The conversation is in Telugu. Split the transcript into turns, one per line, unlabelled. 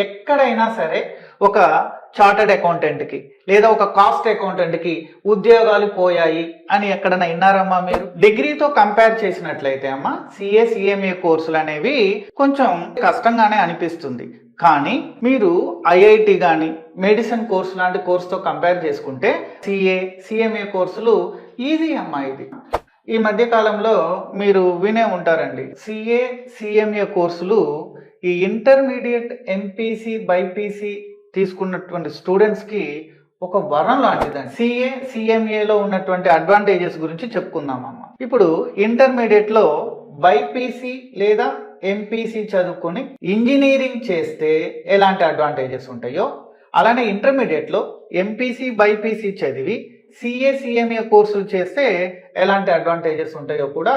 ఎక్కడైనా సరే ఒక చార్టర్డ్ అకౌంటెంట్కి లేదా ఒక కాస్ట్ అకౌంటెంట్కి ఉద్యోగాలు పోయాయి అని ఎక్కడైనా విన్నారమ్మా మీరు? డిగ్రీతో కంపేర్ చేసినట్లయితే అమ్మా సిఏ సిఎంఏ కోర్సులు అనేవి కొంచెం కష్టంగానే అనిపిస్తుంది. కానీ మీరు ఐఐటి కానీ మెడిసిన్ కోర్సు లాంటి కోర్సుతో కంపేర్ చేసుకుంటే సిఏ సిఎంఏ కోర్సులు ఈజీ అమ్మా. ఇది ఈ మధ్య కాలంలో మీరు వినే ఉంటారండి, సిఏ సిఎంఏ కోర్సులు ఈ ఇంటర్మీడియట్ ఎంపీసీ బైపీసీ తీసుకున్నటువంటి స్టూడెంట్స్కి ఒక వరం లాంటిదండి. సిఏ సిఎంఏలో ఉన్నటువంటి అడ్వాంటేజెస్ గురించి చెప్పుకుందామమ్మ. ఇప్పుడు ఇంటర్మీడియట్లో బైపీసీ లేదా ఎంపీసీ చదువుకొని ఇంజనీరింగ్ చేస్తే ఎలాంటి అడ్వాంటేజెస్ ఉంటాయో, అలానే ఇంటర్మీడియట్లో ఎంపీసీ బైపీసీ చదివి సిఏ సిఎంఏ కోర్సులు చేస్తే ఎలాంటి అడ్వాంటేజెస్ ఉంటాయో కూడా